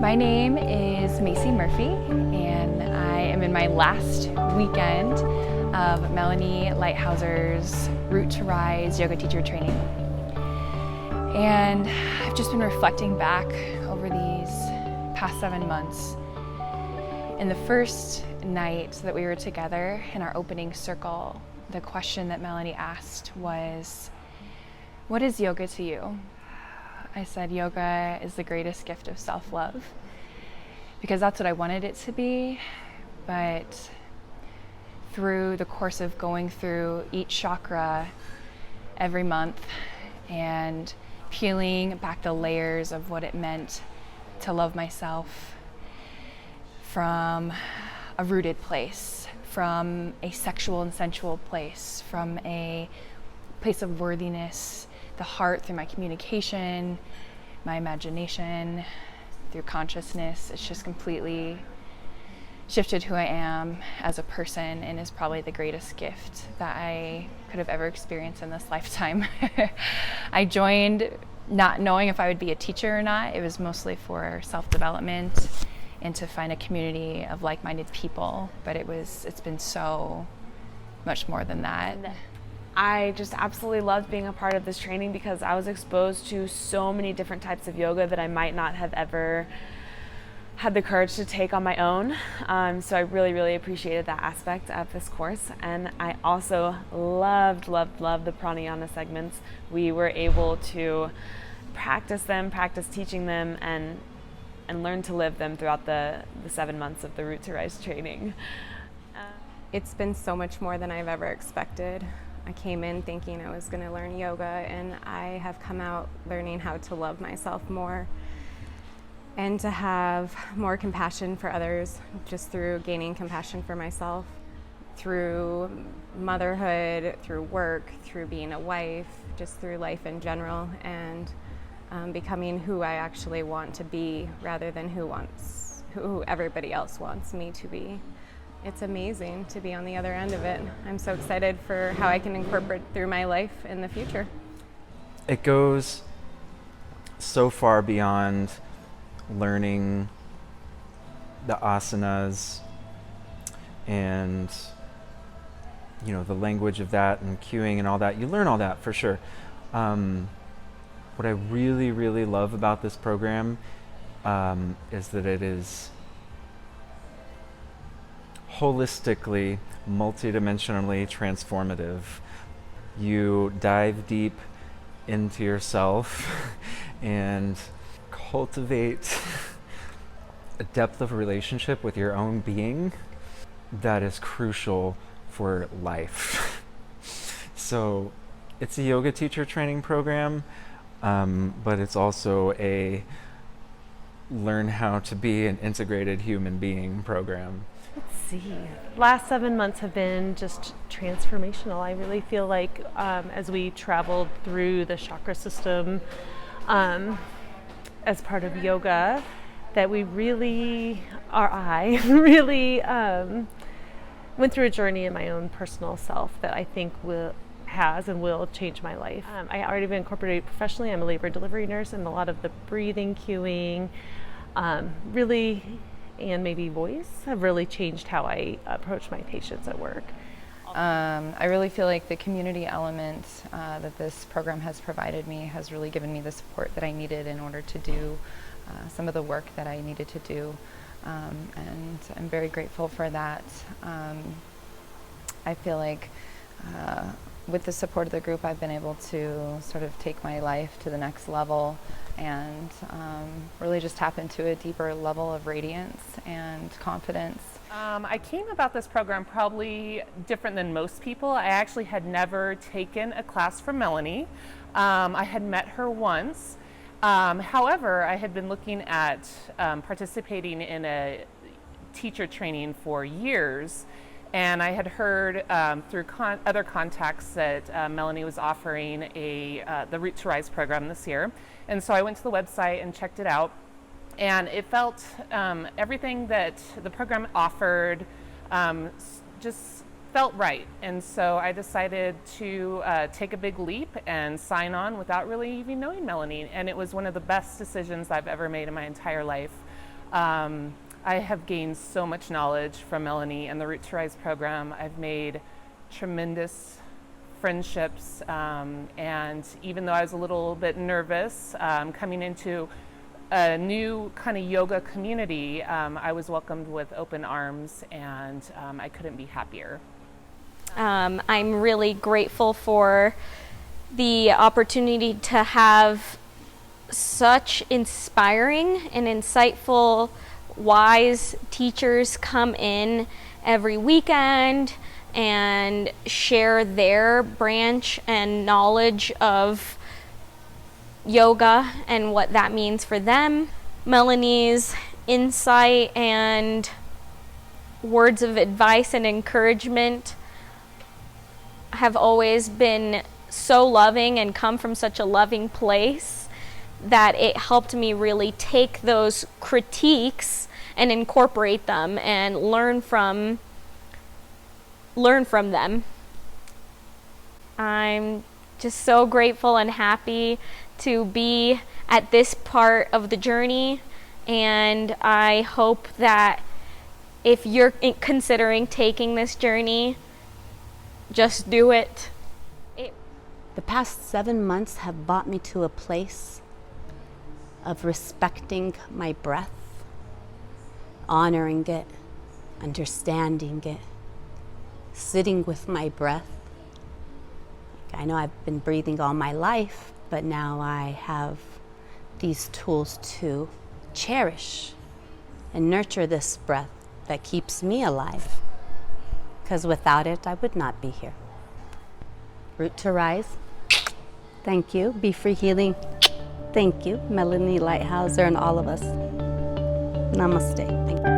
My name is Macy Murphy, and I am in my last weekend of Melanie Lighthouser's Root to Rise yoga teacher training. And I've just been reflecting back over these past 7 months. In the first night that we were together in our opening circle, the question that Melanie asked was, "What is yoga to you?" I said, yoga is the greatest gift of self-love, because that's what I wanted it to be. But through the course of going through each chakra every month and peeling back the layers of what it meant to love myself from a rooted place, from a sexual and sensual place, from a place of worthiness, the heart through my communication, my imagination, through consciousness. It's just completely shifted who I am as a person, and is probably the greatest gift that I could have ever experienced in this lifetime. I joined not knowing if I would be a teacher or not. It was mostly for self-development and to find a community of like-minded people, but it's been so much more than that. I just absolutely loved being a part of this training because I was exposed to so many different types of yoga that I might not have ever had the courage to take on my own. So I really, really appreciated that aspect of this course. And I also loved the pranayama segments. We were able to practice them, practice teaching them, and learn to live them throughout the 7 months of the Root to Rise training. It's been so much more than I've ever expected. I came in thinking I was going to learn yoga, and I have come out learning how to love myself more and to have more compassion for others, just through gaining compassion for myself, through motherhood, through work, through being a wife, just through life in general, and becoming who I actually want to be rather than who everybody else wants me to be. It's amazing to be on the other end of it. I'm so excited for how I can incorporate through my life in the future. It goes so far beyond learning the asanas and the language of that and cueing and all that. You learn all that for sure. What I really, really love about this program is that it is holistically, multidimensionally transformative. You dive deep into yourself and cultivate a depth of relationship with your own being that is crucial for life. So it's a yoga teacher training program, but it's also a learn how to be an integrated human being program. Let's see. Last 7 months have been just transformational. I really feel like as we traveled through the chakra system as part of yoga, that I really went through a journey in my own personal self that I think has and will change my life. I already been incorporated professionally. I'm a labor and delivery nurse, and a lot of the breathing, cueing, really, and maybe voice have really changed how I approach my patients at work. I really feel like the community element that this program has provided me has really given me the support that I needed in order to do some of the work that I needed to do, and I'm very grateful for that. I feel like with the support of the group, I've been able to sort of take my life to the next level and really just tap into a deeper level of radiance and confidence. I came about this program probably different than most people. I actually had never taken a class from Melanie. I had met her once. However, I had been looking at participating in a teacher training for years, and I had heard through other contacts that Melanie was offering the Root to Rise program this year. And so I went to the website and checked it out, and it felt everything that the program offered just felt right. And so I decided to take a big leap and sign on without really even knowing Melanie. And it was one of the best decisions I've ever made in my entire life. I have gained so much knowledge from Melanie and the Root to Rise program. I've made tremendous friendships, and even though I was a little bit nervous coming into a new kind of yoga community, I was welcomed with open arms, and I couldn't be happier. I'm really grateful for the opportunity to have such inspiring and insightful, wise teachers come in every weekend and share their branch and knowledge of yoga and what that means for them. Melanie's insight and words of advice and encouragement have always been so loving and come from such a loving place that it helped me really take those critiques and incorporate them and learn from them. I'm just so grateful and happy to be at this part of the journey, and I hope that if you're considering taking this journey, just do it. The past 7 months have brought me to a place of respecting my breath, honoring it, understanding it, sitting with my breath. I know I've been breathing all my life, but now I have these tools to cherish and nurture this breath that keeps me alive, because without it, I would not be here. Root to Rise, thank you. Be Free Healing, thank you. Melanie Lighthouser and all of us. Namaste. Thank you.